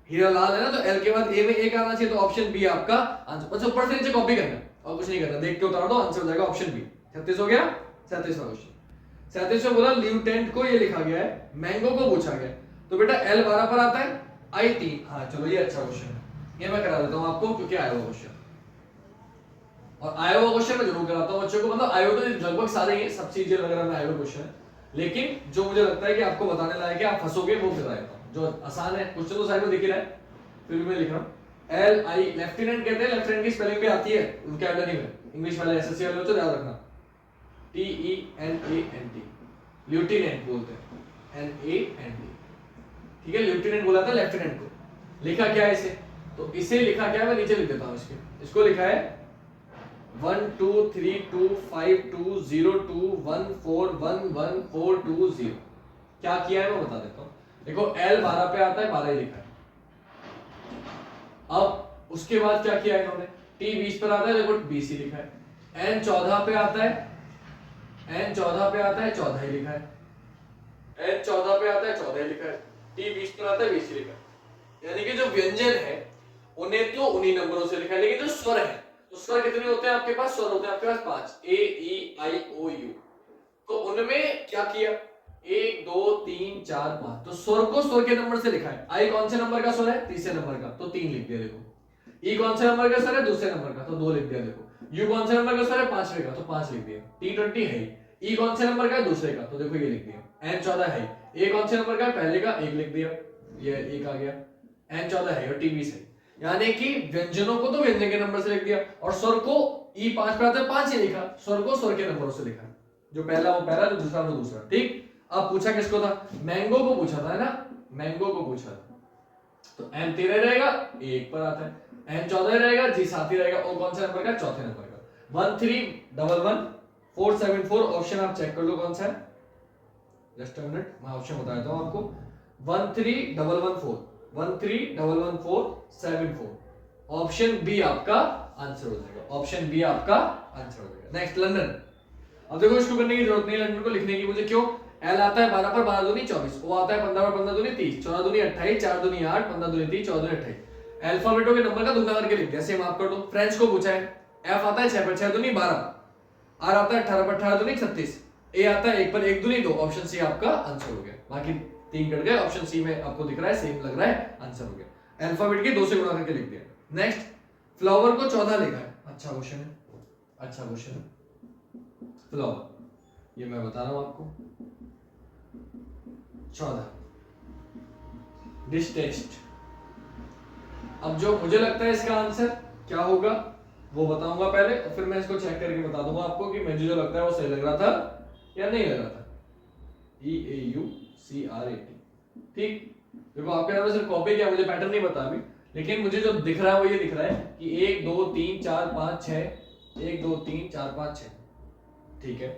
हीरालाल है ना, तो एल के बाद ए में 1 आना चाहिए, तो ऑप्शन बी आपका आंसर। बस ऊपर से नीचे कॉपी करना और कुछ नहीं करना, देख के उतार दो, आंसर हो जाएगा ऑप्शन बी। 36 हो गया। 37वां क्वेश्चन, 37 में बोला ल्यूटेंट को ये लिखा गया है, मैंगो को पूछा गया, तो बेटा एल 12 पर आता है, आई 3, हाँ चलो ये अच्छा क्वेश्चन है, ये मैं करा देता हूं आपको क्योंकि आया हुआ क्वेश्चन, और आया हुआ क्वेश्चन मैं जरूर कराता हूं बच्चों को, मतलब आया हुआ तो लगभग सारे ही सब चीजें वगैरह में आया हुआ क्वेश्चन है। लेकिन जो मुझे लगता है कि आपको बताने लायक है, आप फंसोगे, वो बता देता हूँ। जो आसान है, क्वेश्चन तो साइड में दिख ही रहा है, फिर भी मैं लिख रहा हूँ। एल आई लेफ्टिनेंट कहते हैं, लेफ्टिनेंट की स्पेलिंग भी आती है वोकैबुलरी में, इंग्लिश वाले एसएससी वाले हो तो याद रखना, T E N A N T, lieutenant बोलते हैं, एन ए एन टी, ठीक है। ल्यूटिनेंट बोला था लेफ्टिनेंट को, लिखा क्या है इसे, तो इसे लिखा क्या है, मैं नीचे लिख देता हूँ इसको लिखा है 1 2 3 2 5 2 0 2 1 4 1 1 4 2 0। क्या किया है मैं बता देता हूँ। देखो L 12 पे आता है, 12 ही लिखा है। अब उसके बाद क्या किया है इन्होंने, T 20 पर आता है, देखो 20 ही लिखा है। N 14 पे आता है, N 14 पे आता है, 14 ही लिखा है। N 14 पे आता है, 14 ही लिखा है। T 20 पर आता है, 20 ही लिखा है। यानी कि जो व्यंजन है उन्हें तो उन्हीं नंबरों से लिखा है, लेकिन जो स्वर है, तो स्वर कितने होते हैं आपके पास, स्वर होते हैं आपके पास 5, ए ई आई ओ यू। तो उनमें क्या किया, 1 2 3 4 5, तो स्वर को स्वर के नंबर से लिखा है। आई कौन से नंबर का स्वर है, तीसरे नंबर का, तो 3 लिख दिया देखो। ई कौन से नंबर का स्वर है, दूसरे नंबर का, तो 2 लिख दिया देखो। यू कौन से नंबर का स्वर है, पांचवे का, तो 5 लिख दिया। T20 है, ई कौन से नंबर का है, दूसरे का, तो देखो ये लिख दिया। N 14 है, ए कौन से नंबर का है, पहले का, 1 लिख दिया, ये 1 आ गया। N 14 है और T 20 है, यानी कि व्यंजनों को तो व्यंजन के नंबर से लिख दिया, और स्वर को ई 5 पे आता है, 5 ही लिखा, स्वर को स्वर के नंबरों से लिखा, जो पहला वो पहला, जो दूसरा वो दूसरा, ठीक। अब पूछा किसको था, मैंगो को पूछा था, है ना, मैंगो को पूछा था। तो M 13 रहेगा, 1 पर आता है। N 14 रहेगा, G 7 ही रहेगा। O कौन सा नंबर का, चौथे नंबर का। 1 3 1 1 4 7 4, ऑप्शन आप चेक कर लो कौन सा है, जस्ट अ मिनट, मैं ऑप्शन बता देता हूं आपको। 1 3 1 1 4, 1 3 1 1 4 7 4, ऑप्शन बी आपका आंसर हो जाएगा, ऑप्शन बी आपका आंसर हो जाएगा। Next London. अब देखो इसको करने की जरूरत नहीं है लंदन को लिखने की मुझे, क्यों, L आता है 12 पर 12 दूनी 24, O आता है 15 पर 15 दूनी 30, 14 दूनी 28, 4 दूनी 8, 15 दूनी 30, 14 दूनी 28। अल्फाबेटों के नंबर का दुगना करके लिख दिया, सेम आप कर दो। फ्रेंच को पूछा है, F आता है 6 पर 6 दूनी 12, R आता है 18 पर 18 दूनी 36, A आता है 1 पर 1 दूनी 2, ऑप्शन सी आपका आंसर हो गया। बाकी 3 कट गए, ऑप्शन सी में आपको दिख रहा है सेम लग रहा है, आंसर हो गया। अल्फाबेट के 2 से गुणा करके लिख दिया। नेक्स्ट, फ्लावर को 14 लिखा है, अच्छा क्वेश्चन है, अच्छा क्वेश्चन है। फ्लावर, ये मैं बता रहा हूं आपको, 14 डिश टेस्ट। अब जो मुझे लगता है इसका आंसर क्या होगा वो बताऊंगा पहले, और फिर मैं इसको चेक करके बता दूंगा आपको कि मुझे जो लगता है वो सही लग रहा था या नहीं लग रहा था। EAUCRAT, ठीक। देखो आपके नाम में सिर्फ कॉपी किया, मुझे पैटर्न नहीं पता अभी, लेकिन मुझे जो दिख रहा है वो ये दिख रहा है कि 1 2 3 4 5 6, 1 2 3 4 5 6, ठीक है।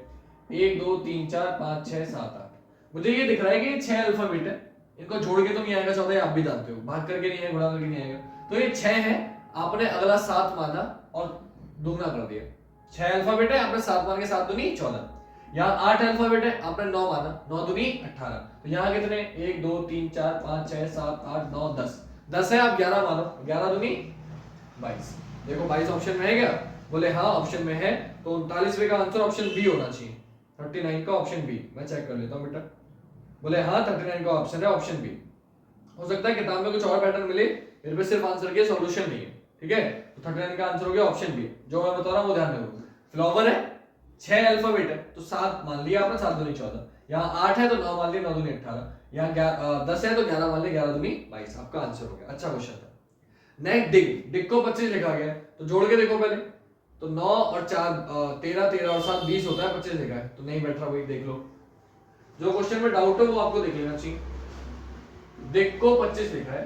1 2 3 4 5 6 7 8, मुझे ये दिख रहा है कि 6 अल्फाबेट है, इनको जोड़ के तो नहीं आएगा 14, आप भी जानते हो, भाग करके नहीं आएगा, गुणा करके नहीं आएगा, तो ये 6 है, आपने अगला 7 माना और दुगना कर दिया। 6 अल्फाबेट है, आपने 7 मान के 7 दूनी 14। यहाँ 8 अल्फाबेट है, आपने 9 माना, 9 दूनी 18, तो यहाँ कितने, 1 2 3 4 5 6 7 8 9 10, 10 है, आप 11 मानो, 11 दूनी 22। देखो 22 ऑप्शन में है क्या, बोले हाँ ऑप्शन में है, तो 39वें का आंसर ऑप्शन बी होना चाहिए, 39 का ऑप्शन बी। मैं चेक कर लेता हूँ बेटा, बोले हाँ 39 का ऑप्शन है, ऑप्शन बी। हो सकता है किताब में कुछ और पैटर्न मिले, मेरे पे सिर्फ आंसर के सॉल्यूशन नहीं है, ठीक है। तो 39 का आंसर हो गया ऑप्शन बी, जो मैं बता रहा हूँ वो ध्यान रखो। फ्लावर है, 6 अल्फाबेट है, तो 7 मान लिया आपने, 7 दूनी 14, यहाँ 8 है तो 9 मान लिया, 9 दूनी 18, यहाँ 10 है तो 11 मान लिया, 11 दूनी 22, आपका आंसर हो गया। अच्छा क्वेश्चन था। नेक्स्ट डिग, डिग को 25 लिखा गया है, तो जोड़ के देखो पहले, तो 9 और 4 13, 13 और 7 20 होता है, 25 लिखा है, तो नहीं बैठ रहा, वही देख लो। जो क्वेश्चन में डाउट हो वो आपको देख लेना चाहिए। डिग को 25 लिखा है,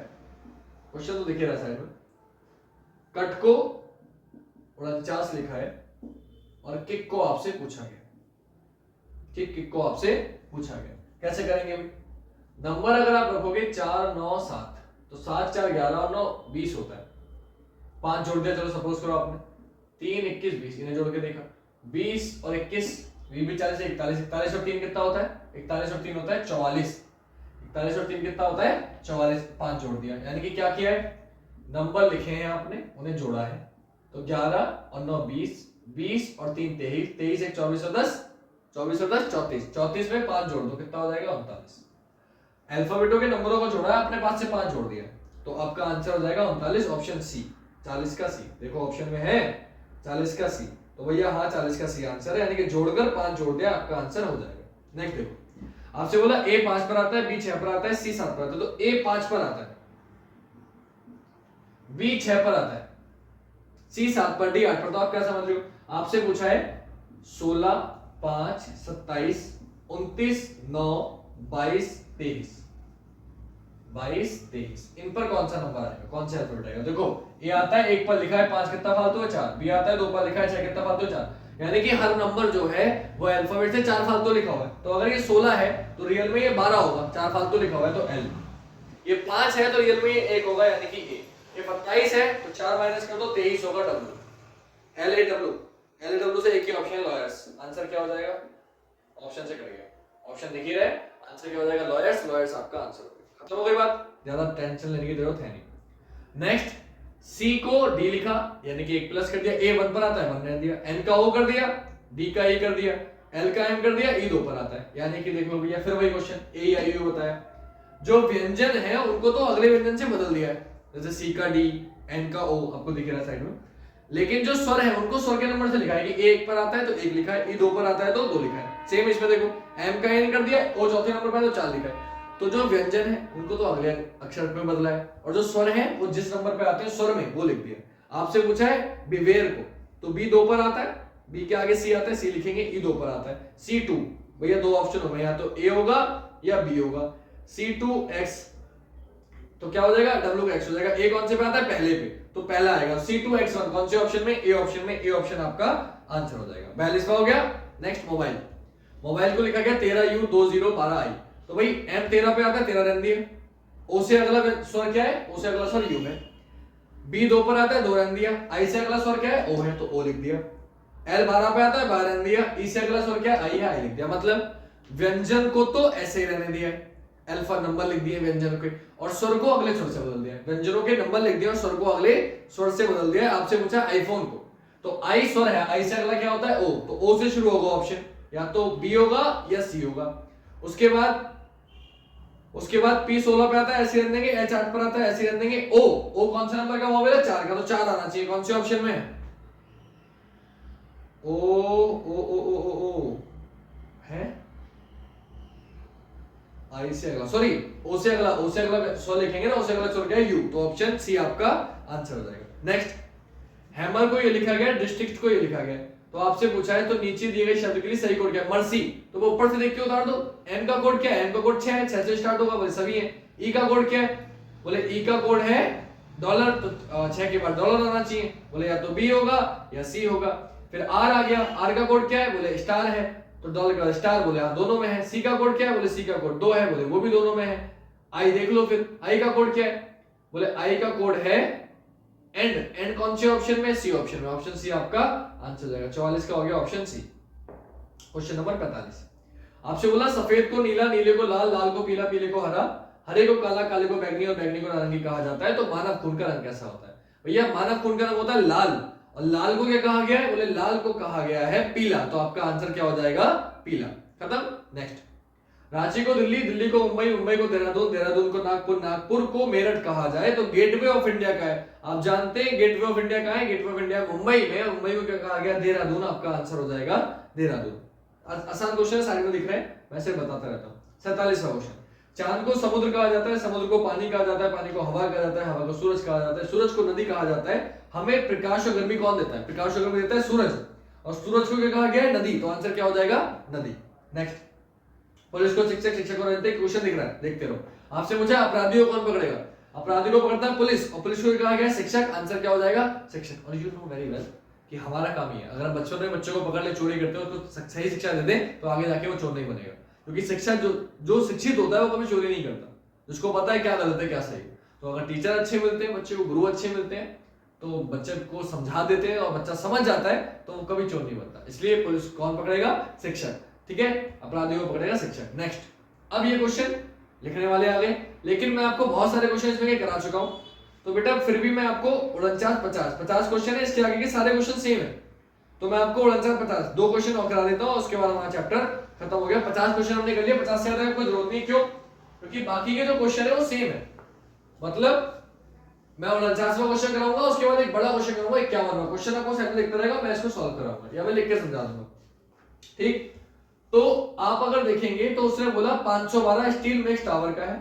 क्वेश्चन तो दिखे रहा साइड में। कट को 49 लिखा है, और किक को आपसे पूछा गया, किक को आपसे पूछा गया। कैसे करेंगे अभी, नंबर अगर आप रखोगे 4 9 7, तो 7 4 11 और 9 20 होता है, 5 जोड़ दिया, चलो सपोज करो आपने, 3 21 20, इन्हें जोड़ के देखा, 20 और 21 भी 40 है, 41, 41 और 3 कितना होता है, 41 और 3 होता है 44, 41 और 3 कितना होता है 44, 5 जोड़ दिया, यानी कि क्या किया है, नंबर लिखे हैं आपने, उन्हें जोड़ा है, तो 11 और 9 20, 20 और 3 23, 23 एक 24 और 10, 24 और 10 34, 34 में 5 जोड़ दो, कितना हो जाएगा 39। अल्फाबेटों के नंबरों को जोड़ा है, अपने पास से 5 जोड़ दिया, तो आपका आंसर हो जाएगा 39, ऑप्शन सी, 40 का सी। देखो ऑप्शन में है 40 का सी, तो भैया हाँ 40 का सी आंसर है, यानी कि जोड़कर 5 जोड़ दिया, आपका आंसर हो जाएगा। नेक्स्ट देखो, आपसे बोला ए 5 पर आता है, बी 6 पर आता है, सी 7 पर आता है, तो ए 5 पर आता है, बी 6 पर आता है, सी 7 पर, डी 8 पर। तो आप क्या समझ रहे हो, आपसे पूछा है 16, 5, 27, 29, 9, 22, 23, 22, 23, इन पर कौन सा नंबर आएगा, कौन सा अल्फाबेट आएगा? देखो ए आता है 1 पर लिखा है 5 कितना फालतू है 4, बी आता है 2 पर लिखा है 6 कितना फालतू है 4, यानी कि हर नंबर जो है वो अल्फाबेट से 4 फालतू लिखा हुआ है। तो अगर ये 16 है तो रियल में ये 12 होगा, 4 फालतू लिखा हुआ है तो एल। ये 5 है तो रियल में ये 1 होगा यानी कि ए। ये 27 है तो 4 माइनस कर दो 23 होगा W, L A W. L A W से एक ही ऑप्शन लॉयर्स, आंसर क्या हो जाएगा? ऑप्शन से करेंगे, ऑप्शन दिख ही रहे, आंसर क्या हो जाएगा? लॉयर्स। लॉयर्स आपका आंसर हो गया, खत्म हो गई बात, ज्यादा टेंशन लेने की जरूरत है नहीं। नेक्स्ट, सी को डी लिखा यानी कि 1 प्लस कर दिया, ए 1 पर आता है 1 रहने दिया, एन का ओ कर दिया, डी का ए कर दिया, एल का एम कर दिया, ई 2 पर आता है, यानी कि देख लो भैया फिर वही क्वेश्चन ए या यू बताया। जो व्यंजन है उनको तो अगले व्यंजन से बदल दिया है, जैसे सी का डी, एन का ओ आपको दिख रहा है साइड में, लेकिन जो स्वर है उनको स्वर के नंबर से लिखा है कि ए 1 पर आता है तो 1 लिखा है, ई 2 पर आता है तो 2 लिखा है। सेम इसमें देखो एम का एन कर दिया, ओ चौथे नंबर पर है तो 4 लिखा है। तो जो व्यंजन है उनको तो अगले अक्षर में बदला है, और जो स्वर है वो जिस नंबर पे आते हैं स्वर में वो लिख दिया। आपसे पूछा है बिवेर को, तो बी 2 पर आता है, बी के आगे सी आता है, सी लिखेंगे, ई 2 पर आता है, सी 2, भैया 2 ऑप्शन हो गए, या तो ए होगा या बी होगा, C2X तो क्या हो जाएगा? WX हो जाएगा। ए कौन से पे आता है? पहले पे, तो पहला आएगा C2X1 कौन से ऑप्शन में? ए ऑप्शन में, ए ऑप्शन आपका आंसर हो जाएगा। 42वां हो गया। नेक्स्ट मोबाइल, मोबाइल को लिखा गया 13U2012I, तो भाई M 13 पे आता है 13 रहने दिया, O से अगला स्वर क्या है? O से अगला स्वर U है, B 2 पर आता है 2 रहने दिया, I से अगला स्वर क्या है? O है तो O लिख दिया, L 12 पे आता है 12 रहने दिया, E से अगला स्वर क्या है? I है, I लिख दिया। मतलब व्यंजन को तो ऐसे ही रहने दिया, अल्फा नंबर लिख दिए व्यंजन के, और स्वर को अगले स्वर से बदल दिया, व्यंजनों के नंबर लिख दिए और स्वर को अगले स्वर से बदल दिया। आपसे पूछा आईफोन को, तो आई स्वर है, आई से अगला क्या होता है? ओ, तो ओ से शुरू होगा ऑप्शन, या तो बी होगा या सी होगा। उसके बाद P 16 पे आता है ऐसे रन देंगे, H 8 पर आता है ऐसे रन देंगे, O कौन सा नंबर का? वो बोला 4 का, तो 4 आना चाहिए कौन से ऑप्शन में? ओ है आई से अगला, सॉरी ओ से अगला सो लिखेंगे ना, ओ से अगला स्वर क्या है? यू, तो ऑप्शन सी आपका आंसर हो जाएगा। नेक्स्ट, हैमर को ये लिखा गया, डिस्ट्रिक्ट को ये लिखा गया, तो आपसे पूछा है तो नीचे दिए गए शब्द के लिए सही कोड क्या है? मर्सी, तो वो ऊपर से देख के उतार दो। एन का कोड क्या है? एन का कोड 6 है, 6 से स्टार्ट होगा, बोले सभी है। ई का कोड क्या है? बोले ई का कोड है डॉलर, तो 6 के बाद डॉलर आना चाहिए, बोले या तो बी होगा या सी होगा। फिर आर आ गया, आर का कोड क्या है? बोले स्टार है, तो डॉलर का स्टार, बोले हाँ दोनों में है। सी का कोड क्या है? बोले सी का कोड 2 है, बोले वो भी दोनों में है। आई देख लो, फिर आई का कोड क्या है? बोले आई का कोड है एंड, एंड कौन से ऑप्शन में? सी ऑप्शन में, ऑप्शन सी आपका आंसर हो जाएगा। 44 का हो गया ऑप्शन सी। क्वेश्चन नंबर 45, आपसे बोला सफेद को नीला, नीले को लाल, लाल को पीला, पीले को हरा, हरे को काला, काले को बैगनी और बैगनी को नारंगी कहा जाता है, तो मानव खून का रंग कैसा होता है? भैया मानव खून का रंग होता है लाल, और लाल को क्या कहा गया है? बोले लाल को कहा गया है पीला, तो आपका आंसर क्या हो जाएगा? पीला। खत्म। नेक्स्ट, रांची को दिल्ली, दिल्ली को मुंबई, मुंबई को देहरादून, देहरादून को नागपुर, नागपुर को मेरठ कहा जाए, तो गेटवे ऑफ इंडिया का है। आप जानते हैं गेटवे ऑफ इंडिया कहाँ है? गेटवे ऑफ इंडिया मुंबई में, और मुंबई को क्या कहा गया? देहरादून। आपका आंसर हो जाएगा देहरादून। आसान क्वेश्चन है, साइड में दिख रहे हैं, वैसे बताता रहता हूँ। 47वां क्वेश्चन, चांद को समुद्र कहा जाता है, समुद्र को पानी कहा जाता है, पानी को हवा कहा जाता है, हवा को सूरज कहा जाता है, सूरज को नदी कहा जाता है। हमें प्रकाश और गर्मी कौन देता है? प्रकाश और गर्मी देता है सूरज, और सूरज को क्या कहा गया है? नदी, तो आंसर क्या हो जाएगा? नदी। नेक्स्ट, पुलिस को शिक्षक, शिक्षक को रहते, क्वेश्चन दिख रहा है, देखते रहो। आपसे पूछा अपराधियों को कौन पकड़ेगा? अपराधी को पकड़ता है पुलिस, और पुलिस को कहा गया शिक्षक, आंसर क्या हो जाएगा? शिक्षक। और यू नो वेरी वेल कि हमारा काम ही है, अगर बच्चों को पकड़ ले चोरी करते हो तो सही शिक्षा दे दें, तो आगे जाके वो चोर नहीं बनेगा, क्योंकि शिक्षा जो शिक्षित होता है वो कभी चोरी नहीं करता, जिसको पता है क्या गलत है क्या सही। तो अगर टीचर अच्छे मिलते हैं, बच्चे को गुरु अच्छे मिलते हैं, तो बच्चे को समझा देते हैं और बच्चा समझ जाता है, तो वो कभी चोर नहीं बनता। इसलिए पुलिस कौन पकड़ेगा? शिक्षक। ठीक है, अपराधियों को पकड़ेगा शिक्षक। नेक्स्ट, अब ये क्वेश्चन लिखने वाले आ गए, लेकिन मैं आपको बहुत सारे क्वेश्चन इसमें करा चुका हूं, तो बेटा फिर भी मैं आपको 49-50 क्वेश्चन है, इसके आगे के सारे क्वेश्चन सेम है, तो मैं आपको 49-50 2 क्वेश्चन और करा देता हूं, उसके बाद हमारा चैप्टर खत्म हो गया। 50 क्वेश्चन हमने कर लिया, 50 से ज्यादा कोई जरूरत नहीं। क्यों? क्योंकि बाकी के जो क्वेश्चन है वो सेम है। मतलब मैं 49वां क्वेश्चन कराऊंगा, उसके बाद एक बड़ा क्वेश्चन करूंगा 51वां क्वेश्चन, आपको साइड में लिखता रहेगा, मैं इसको सॉल्व कराऊंगा या मैं लिख के समझा दूंगा। ठीक, तो आप अगर देखेंगे तो उसने बोला 512 स्टील मेक्स टावर का है,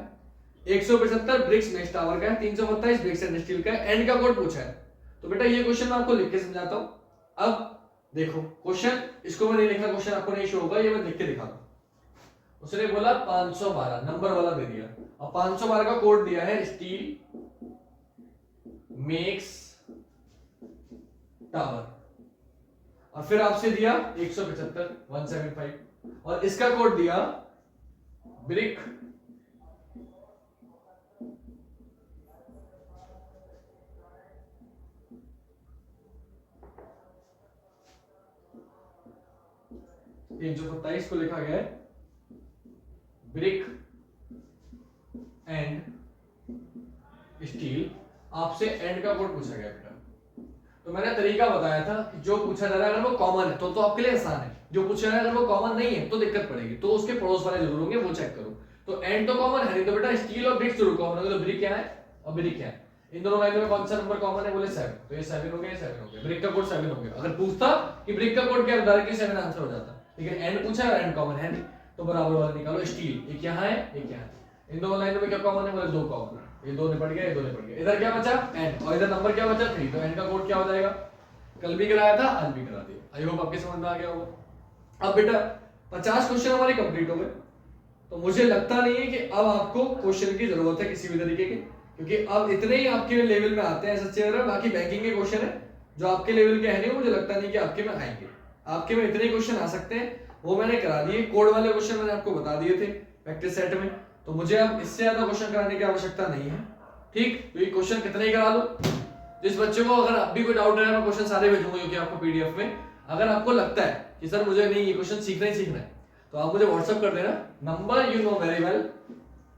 175 ब्रिक्स मेक्स टावर का है, 327 ब्रिक्स एंड स्टील का है, एंड का कोड पूछा है। तो बेटा ये क्वेश्चन मैं आपको लिख के समझाता हूं। अब देखो क्वेश्चन, इसको मैं नहीं लिखना, क्वेश्चन आपको नहीं शो होगा, ये मैं लिख के दिखा दूं। उसने बोला 512 नंबर वाला दे दिया, और 512 का कोड दिया है स्टील मेक्स टावर, और फिर आपसे दिया 175 175, और इसका कोड दिया ब्रिक एक जो 27 को लिखा गया है ब्रिक एंड स्टील, आपसे एंड का कोड पूछा गया बेटा। तो मैंने तरीका बताया था कि जो पूछा जा रहा है अगर वो कॉमन है तो आपके लिए आसान है, जो पूछा जा रहा है अगर वो कॉमन नहीं है तो दिक्कत पड़ेगी, तो उसके पड़ोस वाले जरूर होंगे, वो चेक करो। तो एंड तो कॉमन है नहीं, तो बेटा स्टील और ब्रिक जरूर कॉमन होंगे। तो ब्रिक क्या है और ब्रिक क्या है, इन दोनों लाइन में कौन सा नंबर कॉमन है, बोले 7, तो ये 7 हो गया, 7 हो गया, ब्रिक का कोड 7 हो गया। अगर पूछता कि ब्रिक का कोड क्या है, डायरेक्टली 7 आंसर हो जाता, लेकिन एंड पूछा है, एंड कॉमन है नहीं, तो बराबर वाला निकालो। स्टील एक यहाँ है, एक यहाँ है, इन दोनों लाइनों में क्या कॉमन है, बोले 2 कॉमन है, ये 2 निपट गया, ये 2 निपट गया। इधर क्या बचा एंड, और इधर नंबर क्या बचा 3, तो एंड का कोड क्या हो जाएगा, कल भी कराया था आज भी करा दिया। आई होप आपके समझ में आ गया होगा। अब बेटा 50 क्वेश्चन हमारे कंप्लीट हो गए, तो मुझे लगता नहीं है कि अब आपको क्वेश्चन की जरूरत है किसी भी तरीके की, क्योंकि अब इतने ही आपके लेवल में आते हैं सच्चे वगैरह, बाकी बैंकिंग के क्वेश्चन है जो आपके लेवल के है नहीं, मुझे लगता नहीं कि आपके में आएंगे। आपके में इतने क्वेश्चन आ सकते हैं, वो मैंने करा दिए। कोड वाले क्वेश्चन मैंने आपको बता दिए थे प्रैक्टिस सेट में, तो मुझे अब इससे ज्यादा क्वेश्चन कराने की आवश्यकता नहीं है। ठीक, तो ये क्वेश्चन कितने ही करा लो। जिस बच्चे को अगर अब भी कोई डाउट है, मैं क्वेश्चन सारे भेजूंगा क्योंकि आपको पीडीएफ में। अगर आपको लगता है कि सर मुझे नहीं ये क्वेश्चन सीखना ही सीखना है, तो आप मुझे व्हाट्सअप कर देना, number you know very well.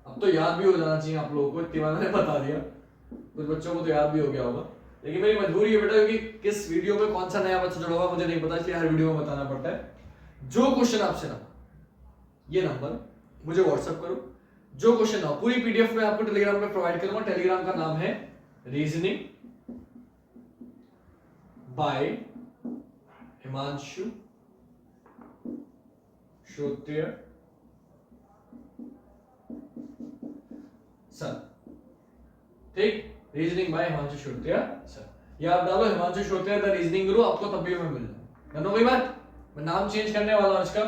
अब तो याद भी हो जाना चाहिए आप लोगों को, इतनी बार मैंने बता दिया, कुछ बच्चों को तो याद भी हो गया होगा, लेकिन मेरी मजबूरी है बेटा, क्योंकि किस वीडियो में कौन सा नया बच्चा जुड़ा होगा मुझे नहीं पता, इसलिए हर वीडियो में बताना पड़ता है। जो क्वेश्चन आपसे ना, ये नंबर मुझे व्हाट्सएप करो, जो क्वेश्चन ना, पूरी पीडीएफ में आपको टेलीग्राम में प्रोवाइड करूंगा। टेलीग्राम का नाम है reasoning by Himanshu Shrotriya sir. ठीक, reasoning by Himanshu Shrotriya sir, ये आप डालो हिमांशु श्रोत्रिय द रीजनिंग गुरु, आपको तब भी मैं मिल जाऊंगा। जानो कोई बात, मैं नाम चेंज करने वाला हूं इसका,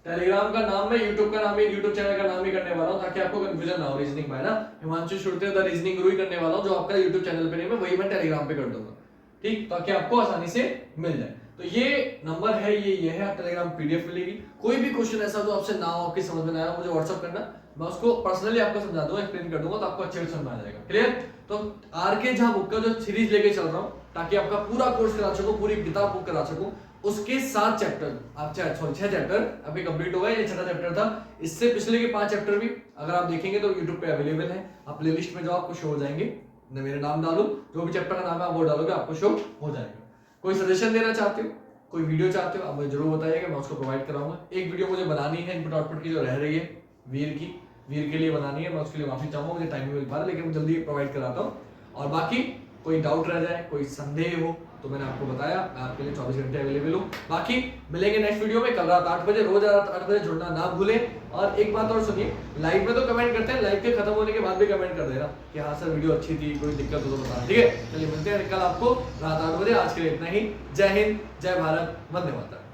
टेलीग्राम का नाम में, यूट्यूब का नाम, यूट्यूब चैनल का नाम ही करने वाला हूं, ताकि आपको कंफ्यूजन ना हो। रीजनिंग बाय ना हिमांशु श्रोत्रिय द रीजनिंग गुरु ही करने वाला हूं, जो आपका यूट्यूब चैनल पे नहीं है वही मैं टेलीग्राम पे कर दूंगा। ठीक, ताकि आपको आसानी से मिल जाए। तो ये नंबर है, ये है, आप टेलीग्राम पीडीएफ मिलेगी। कोई भी क्वेश्चन ऐसा जो आपसे ना हो, आपकी समझ में ना आया, मुझे व्हाट्सअप करना, मैं उसको पर्सनली आपको समझा दूंगा, एक्सप्लेन कर दूंगा, तो आपको अच्छे से समझ में आ जाएगा। क्लियर? तो आरके झा बुक का जो सीरीज लेके चल रहा हूं, ताकि आपका पूरा कोर्स करा सकूं, पूरी किताब बुक करा सकूं, उसके 7 चैप्टर, आप 6 चैप्टर अभी कंप्लीट हो गए, ये 6था चैप्टर था। इससे पिछले के 5 चैप्टर भी अगर आप देखेंगे तो YouTube पे अवेलेबल है, आप प्लेलिस्ट में जाओ, आपको शो हो जाएंगे। मेरे नाम डालो, जो भी चैप्टर का नाम है आप वो डालोगे, आपको शो हो जाएगा। कोई सजेशन देना चाहते हो, कोई वीडियो चाहते हो, आप मुझे जरूर बताइएगा, मैं उसको प्रोवाइड कराऊंगा। एक वीडियो मुझे बनानी है इनपुट आउटपुट की, जो रह रही है वीर के लिए बनानी है, मैं उसके लिए माफी चाहूंगा, मुझे टाइम नहीं मिल पा रहा, लेकिन मैं जल्दी प्रोवाइड कराता हूँ। और बाकी कोई डाउट रह जाए, कोई संदेह हो, तो मैंने आपको बताया, मैं आपके लिए 24 घंटे अवेलेबल हूँ। बाकी मिलेंगे नेक्स्ट वीडियो में कल रात 8 बजे, रोज रात 8 बजे जुड़ना ना भूलें। और एक बात और सुनिए, लाइव में तो कमेंट करते हैं, लाइव के खत्म होने के बाद भी कमेंट कर देना कि हाँ सर वीडियो अच्छी थी, कोई दिक्कत हो तो बताना। ठीक है, चलिए मिलते हैं कल आपको रात 8 बजे। आज के लिए इतना ही। जय हिंद, जय भारत, वंदे मातरम।